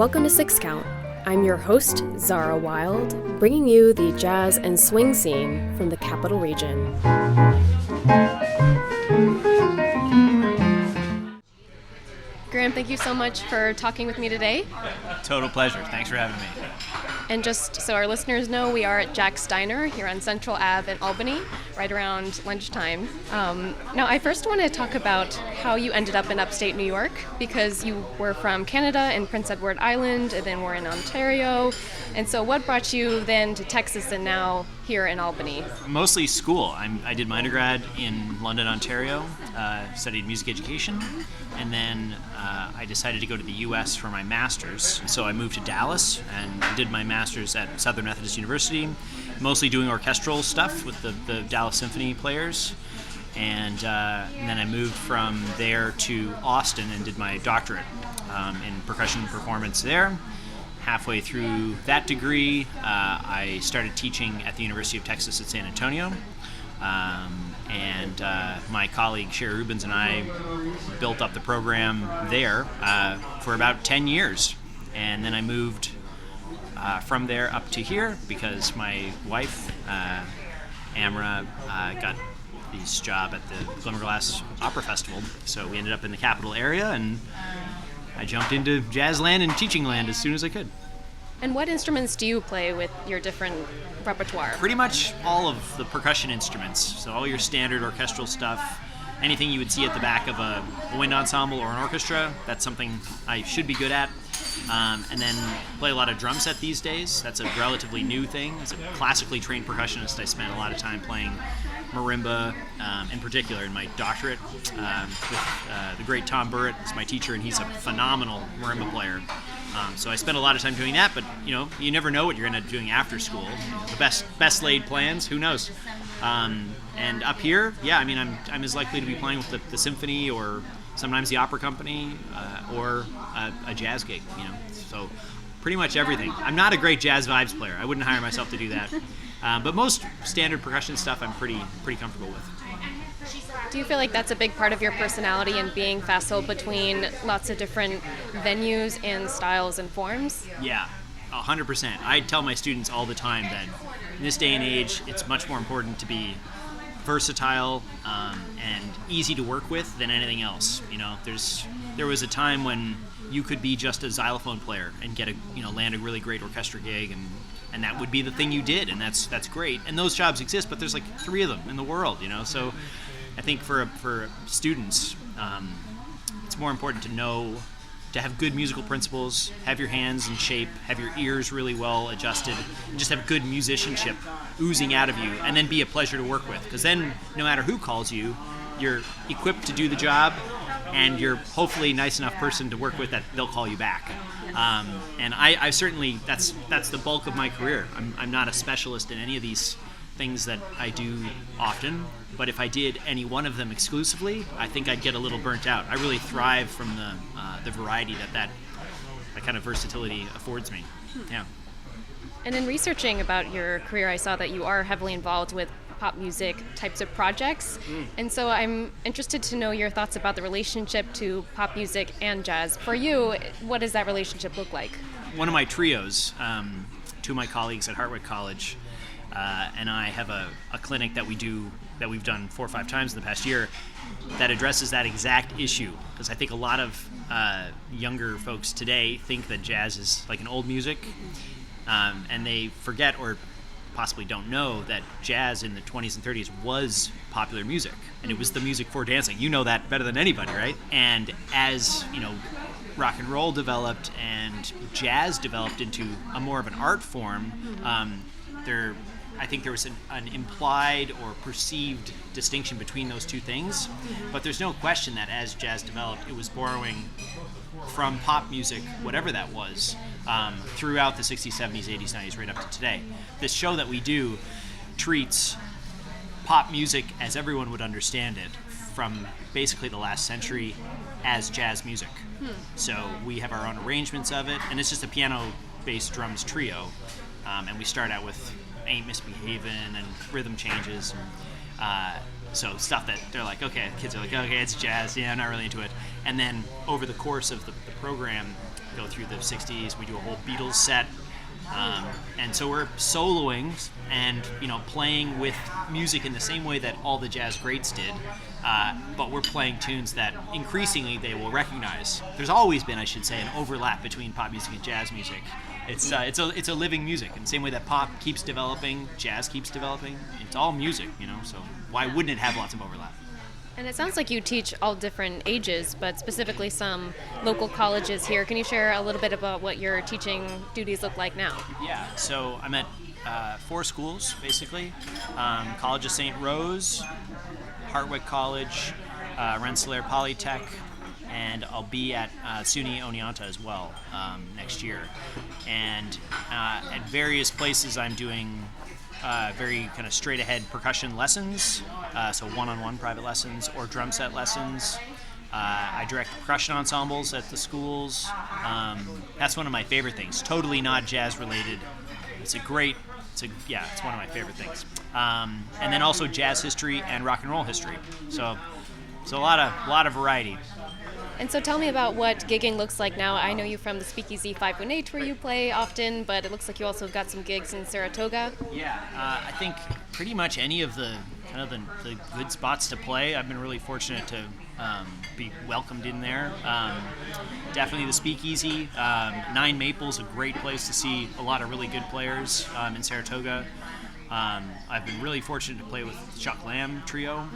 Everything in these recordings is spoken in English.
Welcome to Six Count. I'm your host, Zara Wild, bringing you the jazz and swing scene from the Capital Region. Graeme, thank you so much for talking with me today. Total pleasure. Thanks for having me. And just so our listeners know, we are at Jack's Diner here on Central Ave in Albany, right around lunchtime. Now, I first want to talk about how you ended up in upstate New York, because you were from Canada and Prince Edward Island, and then were in Ontario. And so what brought you then to Texas and now here in Albany? Mostly school. I did my undergrad in London, Ontario, studied music education, and then I decided to go to the U.S. for my master's. So I moved to Dallas and did my master's at Southern Methodist University, mostly doing orchestral stuff with the Dallas Symphony players. And then I moved from there to Austin and did my doctorate in percussion performance there. Halfway through that degree, I started teaching at the University of Texas at San Antonio. And my colleague Sherry Rubens and I built up the program there for about 10 years. And then I moved from there up to here because my wife, Amra, got this job at the Glimmerglass Opera Festival. So we ended up in the capital area, and I jumped into jazz land and teaching land as soon as I could. And what instruments do you play with your different repertoire? Pretty much all of the percussion instruments. So all your standard orchestral stuff, anything you would see at the back of a wind ensemble or an orchestra, that's something I should be good at. And then play a lot of drum set these days. That's a relatively new thing. As a classically trained percussionist, I spent a lot of time playing marimba, in particular in my doctorate with the great Tom Burrett is my teacher, and he's a phenomenal marimba player. So I spent a lot of time doing that, but you never know what you're going to be doing after school. The best laid plans, who knows? And up here, I'm as likely to be playing with the symphony or sometimes the opera company or a jazz gig. So pretty much everything. I'm not a great jazz vibes player. I wouldn't hire myself to do that. But most standard percussion stuff I'm pretty comfortable with. Do you feel like that's a big part of your personality and being facile between lots of different venues and styles and forms? Yeah, 100%. I tell my students all the time that in this day and age, it's much more important to be versatile and easy to work with than anything else. There was a time when you could be just a xylophone player and get land a really great orchestra gig, and that would be the thing you did, and that's great. And those jobs exist, but there's like 3 of them in the world, So I think for students, it's more important to have good musical principles, have your hands in shape, have your ears really well adjusted, and just have good musicianship oozing out of you, and then be a pleasure to work with. Because then, no matter who calls you, you're equipped to do the job, and you're hopefully a nice enough person to work with that they'll call you back. And I certainly, that's the bulk of my career. I'm not a specialist in any of these things that I do often, but if I did any one of them exclusively, I think I'd get a little burnt out. I really thrive from the variety that kind of versatility affords me. Yeah. And in researching about your career, I saw that you are heavily involved with pop music types of projects. And so I'm interested to know your thoughts about the relationship to pop music and jazz. For you, what does that relationship look like? One of my trios, 2 of my colleagues at Hartwick College, and I have a clinic that we've done 4 or 5 times in the past year that addresses that exact issue. Because I think a lot of younger folks today think that jazz is like an old music, and they forget or possibly don't know that jazz in the 20s and 30s was popular music, and it was the music for dancing. You know that better than anybody, right? And as rock and roll developed and jazz developed into a more of an art form, I think there was an implied or perceived distinction between those 2 things. But there's no question that as jazz developed, it was borrowing from pop music, whatever that was, throughout the 60s, 70s, 80s, 90s, right up to today. This show that we do treats pop music as everyone would understand it from basically the last century as jazz music. So we have our own arrangements of it, and it's just a piano, bass, drums trio. And we start out with Ain't Misbehavin' and rhythm changes. So stuff that they're like, okay, kids are like, okay, it's jazz. Yeah, I'm not really into it. And then over the course of the program, go through the 60s, we do a whole Beatles set. And so we're soloing and playing with music in the same way that all the jazz greats did, but we're playing tunes that increasingly they will recognize. There's always been, I should say, an overlap between pop music and jazz music. It's a living music, in the same way that pop keeps developing, jazz keeps developing. It's all music, so why wouldn't it have lots of overlap? And it sounds like you teach all different ages, but specifically some local colleges here. Can you share a little bit about what your teaching duties look like now? Yeah, so I'm at 4 schools, basically. College of St. Rose, Hartwick College, Rensselaer Polytech, and I'll be at SUNY Oneonta as well next year. And at various places I'm doing very kind of straight-ahead percussion lessons, so one-on-one private lessons or drum set lessons. I direct percussion ensembles at the schools. That's one of my favorite things. Totally not jazz-related. It's one of my favorite things. And then also jazz history and rock and roll history. So a lot of variety. And so tell me about what gigging looks like now. I know you from the Speakeasy 518 where you play often, but it looks like you also have got some gigs in Saratoga. Yeah, I think pretty much any of the the good spots to play. I've been really fortunate to be welcomed in there. Definitely the Speakeasy. 9 Maple's a great place to see a lot of really good players in Saratoga. I've been really fortunate to play with Chuck Lamb Trio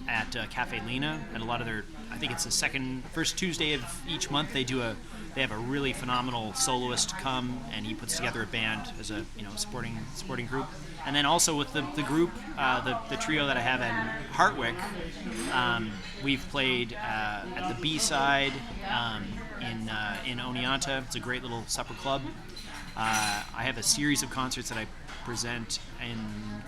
at Cafe Lena at a lot of their. I think it's the first Tuesday of each month. They have a really phenomenal soloist come, and he puts together a band as a supporting group. And then also with the group, the trio that I have in Hartwick, we've played at the B side in Oneonta. It's a great little supper club. I have a series of concerts that I present in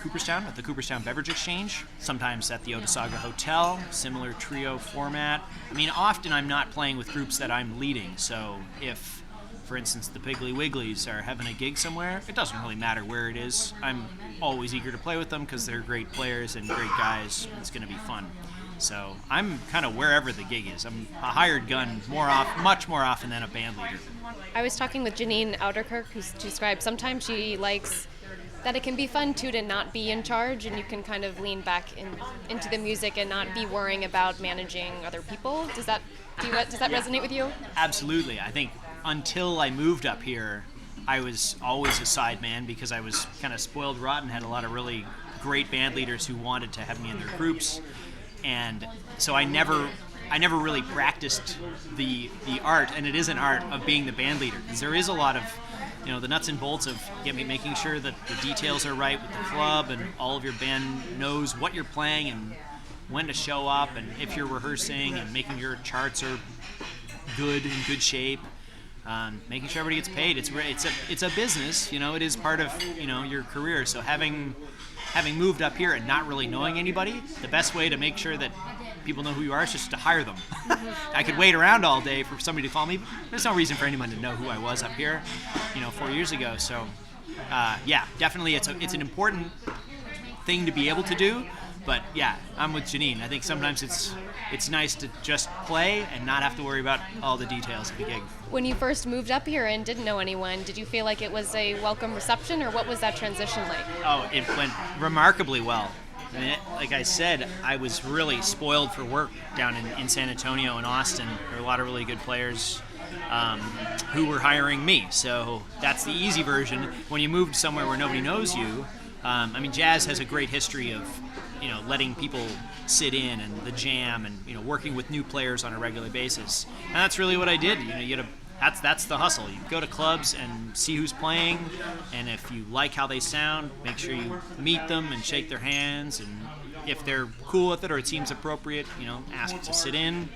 Cooperstown at the Cooperstown Beverage Exchange, sometimes at the Otesaga Hotel, similar trio format. I mean, often I'm not playing with groups that I'm leading, so if, for instance, the Piggly Wigglies are having a gig somewhere, it doesn't really matter where it is. I'm always eager to play with them because they're great players and great guys. It's going to be fun. So I'm kind of wherever the gig is. I'm a hired gun much more often than a band leader. I was talking with Janine Ouderkirk, who described sometimes she likes that it can be fun too to not be in charge, and you can kind of lean back into the music and not be worrying about managing other people. Does that resonate with you? Absolutely. I think until I moved up here, I was always a sideman because I was kind of spoiled rotten, had a lot of really great band leaders who wanted to have me in their groups. And so I never really practiced the art, and it is an art of being the band leader. Because there is a lot of, the nuts and bolts of making sure that the details are right with the club, and all of your band knows what you're playing and when to show up, and if you're rehearsing, and making your charts are in good shape. Making sure everybody gets paid. It's a business. It is part of your career. So having moved up here and not really knowing anybody, the best way to make sure that people know who you are is just to hire them. I could wait around all day for somebody to call me, but there's no reason for anyone to know who I was up here, 4 years ago. So, definitely it's an important thing to be able to do. But yeah, I'm with Janine. I think sometimes it's nice to just play and not have to worry about all the details of the gig. When you first moved up here and didn't know anyone, did you feel like it was a welcome reception, or what was that transition like? Oh, it went remarkably well. I mean, like I said, I was really spoiled for work down in San Antonio and Austin. There were a lot of really good players who were hiring me. So that's the easy version. When you move somewhere where nobody knows you, jazz has a great history of letting people sit in and the jam and working with new players on a regular basis. And that's really what I did. That's the hustle. You go to clubs and see who's playing, and if you like how they sound, make sure you meet them and shake their hands, and if they're cool with it or it seems appropriate, ask to sit in.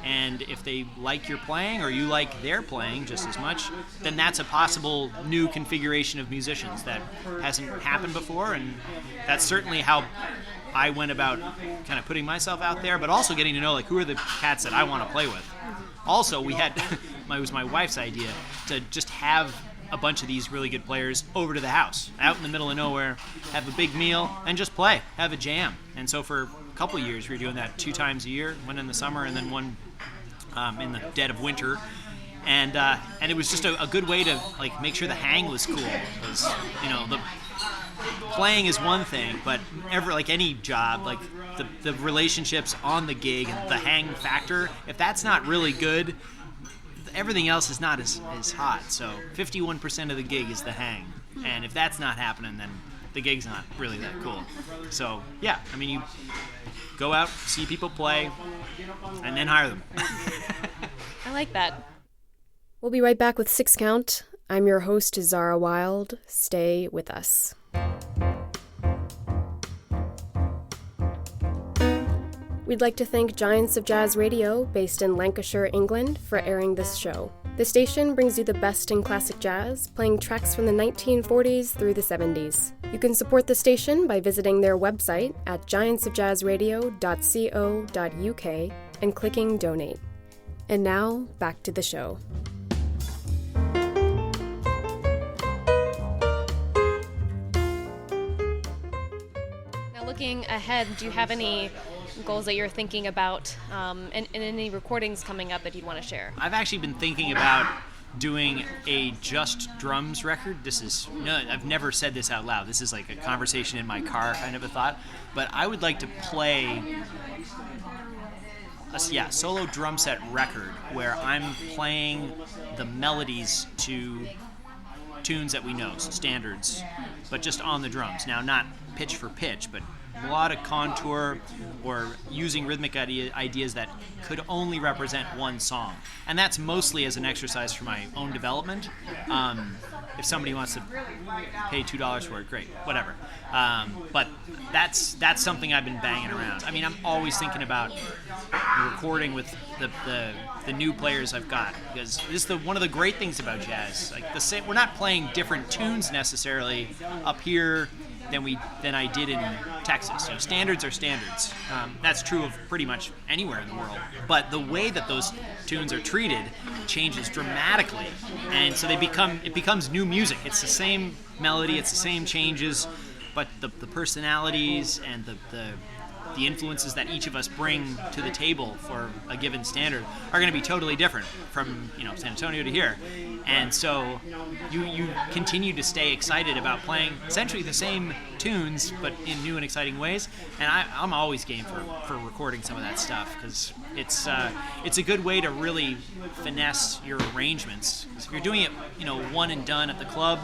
And if they like your playing or you like their playing just as much, then that's a possible new configuration of musicians that hasn't happened before. And that's certainly how I went about kind of putting myself out there, but also getting to know who are the cats that I want to play with. Also, it was my wife's idea to just have a bunch of these really good players over to the house, out in the middle of nowhere, have a big meal, and just play, have a jam. And so for a couple of years, we were doing that 2 times a year, one in the summer and then one in the dead of winter. And it was just a good way to like make sure the hang was cool, because the playing is one thing, but like any job, like the relationships on the gig and the hang factor, if that's not really good, everything else is not as hot. So 51% of the gig is the hang, and if that's not happening, then the gig's not really that cool. So yeah, I mean, you go out, see people play, and then hire them. I like that. We'll be right back with Six Count. I'm your host, Zara Wild. Stay with us. We'd like to thank Giants of Jazz Radio, based in Lancashire, England, for airing this show. The station brings you the best in classic jazz, playing tracks from the 1940s through the 70s. You can support the station by visiting their website at giantsofjazzradio.co.uk and clicking donate. And now, back to the show. Now, looking ahead, do you have any goals that you're thinking about, and any recordings coming up that you'd want to share? I've actually been thinking about doing a just drums record. I've never said this out loud. This is like a conversation in my car kind of a thought. But I would like to play a solo drum set record where I'm playing the melodies to tunes that we know, so standards, but just on the drums. Now, not pitch for pitch, but melodic contour, or using rhythmic ideas that could only represent one song. And that's mostly as an exercise for my own development. If somebody wants to pay $2 for it, great, whatever. But that's something I've been banging around. I mean, I'm always thinking about recording with the new players I've got, because this is one of the great things about jazz. Like we're not playing different tunes necessarily up here than I did in Texas. Standards are standards. That's true of pretty much anywhere in the world. But the way that those tunes are treated changes dramatically, and so it becomes new music. It's the same melody, it's the same changes, but the personalities and the influences that each of us bring to the table for a given standard are going to be totally different from San Antonio to here. And so you continue to stay excited about playing essentially the same tunes, but in new and exciting ways. And I'm always game for recording some of that stuff, because it's a good way to really finesse your arrangements. Because if you're doing it, one and done at the club,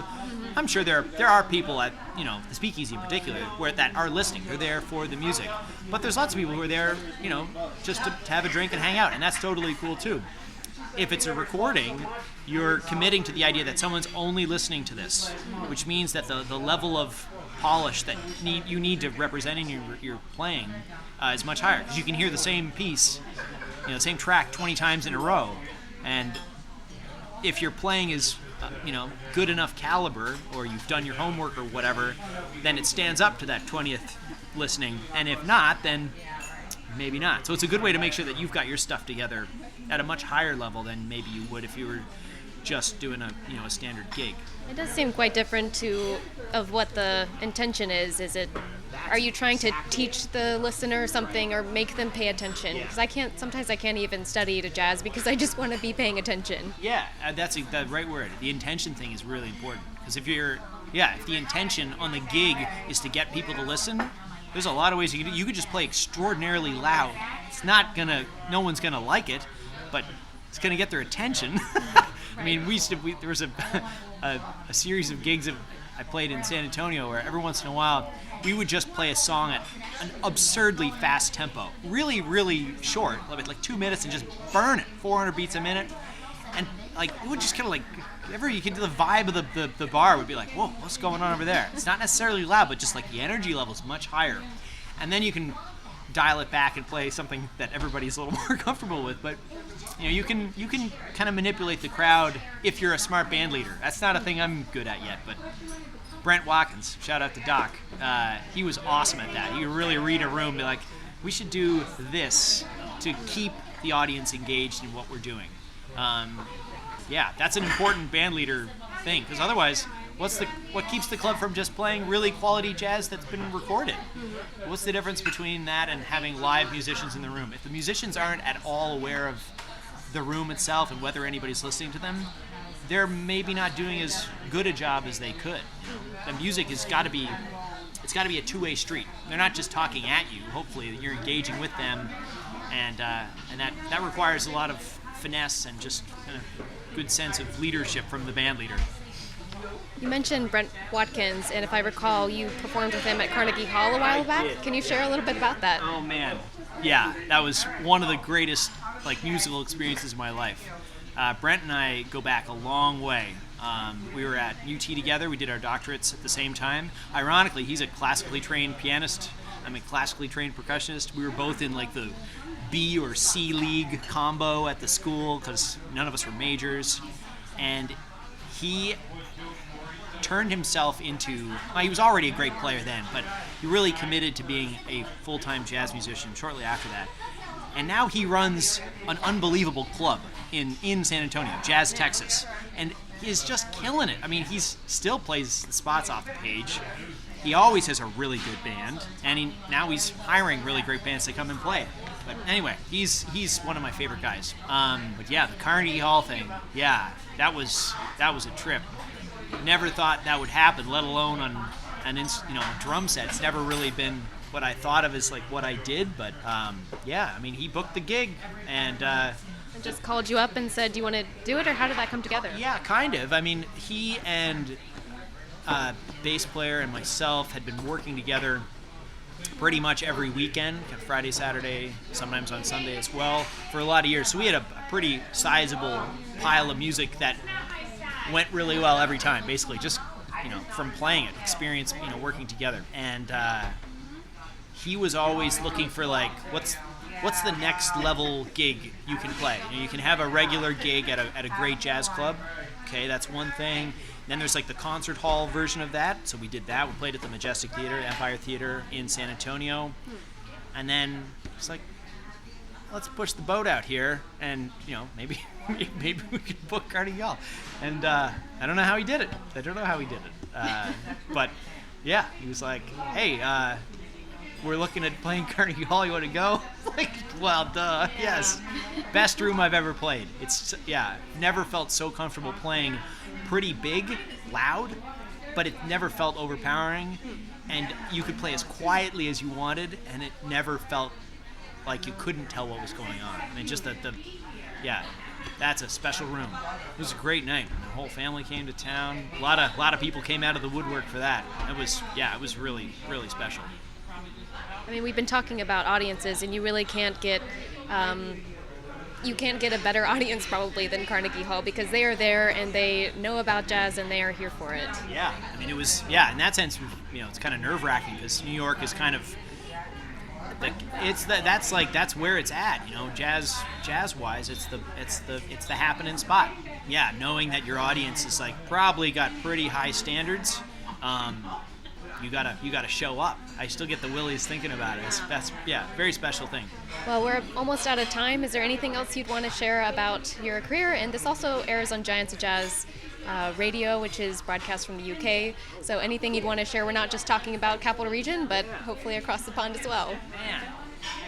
I'm sure there are people at the Speakeasy in particular that are listening. They're there for the music, but there's lots of people who are there, just to have a drink and hang out, and that's totally cool too. If it's a recording, you're committing to the idea that someone's only listening to this, which means that the level of polish that you need to represent in your playing is much higher, because you can hear the same piece, the same track 20 times in a row, and if your playing is good enough caliber, or you've done your homework or whatever, then it stands up to that 20th listening, and if not, then maybe not. So it's a good way to make sure that you've got your stuff together at a much higher level than maybe you would if you were just doing a standard gig. It does seem quite different of what the intention is. Are you trying to teach the listener something or make them pay attention? Because sometimes I can't even study to jazz because I just want to be paying attention. Yeah, that's the right word. The intention thing is really important, because if the intention on the gig is to get people to listen, there's a lot of ways you could just play extraordinarily loud. No one's gonna like it, but it's gonna get their attention. I mean, there was a series of gigs I played in San Antonio where every once in a while we would just play a song at an absurdly fast tempo, really, really short, like 2 minutes, and just burn it, 400 beats a minute, and it would just kind of whatever you could do, the vibe of the bar would be like, whoa, what's going on over there? It's not necessarily loud, but just the energy level is much higher, and then you can dial it back and play something that everybody's a little more comfortable with. But you can kind of manipulate the crowd if you're a smart band leader. That's not a thing I'm good at yet, but Brent Watkins, shout out to Doc, he was awesome at that. He could really read a room, be like, we should do this to keep the audience engaged in what we're doing. That's an important band leader thing, because otherwise, what keeps the club from just playing really quality jazz that's been recorded? What's the difference between that and having live musicians in the room? If the musicians aren't at all aware of the room itself and whether anybody's listening to them, they're maybe not doing as good a job as they could. The music has got to be, it's got to be a two-way street. They're not just talking at you. Hopefully you're engaging with them, and that requires a lot of finesse and just a good sense of leadership from the band leader. You mentioned Doc Watkins, and if I recall, you performed with him at Carnegie Hall a while back. Did. Can you share a little bit about that? Oh man, yeah, that was one of the greatest musical experiences of my life. Brent and I go back a long way. We were at UT together. We did our doctorates at the same time. Ironically, he's a classically trained pianist. I'm a classically trained percussionist. We were both in the B or C league combo at the school because none of us were majors. And he turned himself into, he was already a great player then, but he really committed to being a full-time jazz musician shortly after that. And now he runs an unbelievable club in San Antonio, Jazz Texas, and he's just killing it. I mean, he still plays the spots off the page. He always has a really good band, and now he's hiring really great bands to come and play. But anyway, he's one of my favorite guys. But yeah, the Carnegie Hall thing, yeah, that was a trip. Never thought that would happen, let alone on a drum set. It's never really been what I thought of as what I did, but yeah, I mean, he booked the gig and just called you up and said, do you want to do it, or how did that come together? Yeah, kind of. I mean, he and bass player and myself had been working together pretty much every weekend, Friday, Saturday, sometimes on Sunday as well, for a lot of years. So we had a pretty sizable pile of music that went really well every time, basically, just from playing it, experience, working together. And he was always looking for what's the next level gig you can play. You can have a regular gig at a great jazz club. Okay, that's one thing. Then there's the concert hall version of that. So we did that. We played at the Majestic Theater, Empire Theater in San Antonio. And then it's let's push the boat out here, and maybe we could book Carnegie Hall. And I don't know how he did it. But yeah, he was like, hey, we're looking at playing Carnegie Hall. You want to go? Well, duh. Yes. Best room I've ever played. It's, yeah, never felt so comfortable playing pretty big, loud, but it never felt overpowering. And you could play as quietly as you wanted, and it never felt like you couldn't tell what was going on. I mean, just yeah, that's a special room. It was a great night. The whole family came to town. A lot of people came out of the woodwork for that. It was really, really special. I mean, we've been talking about audiences, and you really can't get a better audience probably than Carnegie Hall, because they are there and they know about jazz and they are here for it. Yeah, I mean, it was, in that sense, it's kind of nerve-wracking because New York is kind of, that's where it's at, jazz-wise, it's the happening spot. Yeah, knowing that your audience is probably got pretty high standards. You gotta show up. I still get the willies thinking about it. That's very special thing. Well, we're almost out of time. Is there anything else you'd want to share about your career? And this also airs on Giants of Jazz radio, which is broadcast from the UK. So anything you'd want to share? We're not just talking about Capital Region, but hopefully across the pond as well. Man,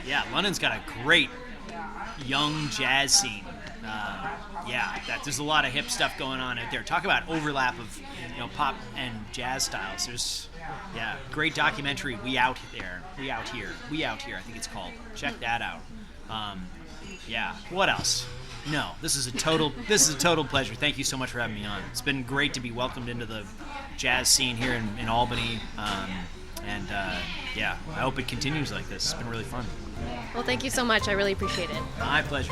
yeah, London's got a great young jazz scene. There's a lot of hip stuff going on out there. Talk about overlap of pop and jazz styles. There's great documentary, We Out Here, I think it's called. Check that out. What else? No, this is a total pleasure. Thank you so much for having me on. It's been great to be welcomed into the jazz scene here in Albany. I hope it continues like this. It's been really fun. Well, thank you so much. I really appreciate it. My pleasure.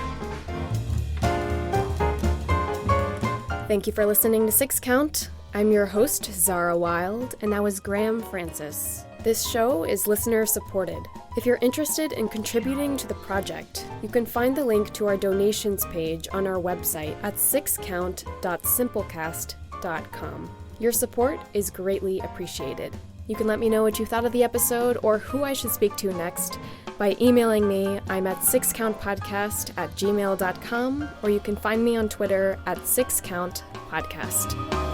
Thank you for listening to Six Count. I'm your host, Zara Wild, and that was Graeme Francis. This show is listener supported. If you're interested in contributing to the project, you can find the link to our donations page on our website at sixcount.simplecast.com. Your support is greatly appreciated. You can let me know what you thought of the episode or who I should speak to next by emailing me. I'm at sixcountpodcast@gmail.com, or you can find me on Twitter at sixcountpodcast.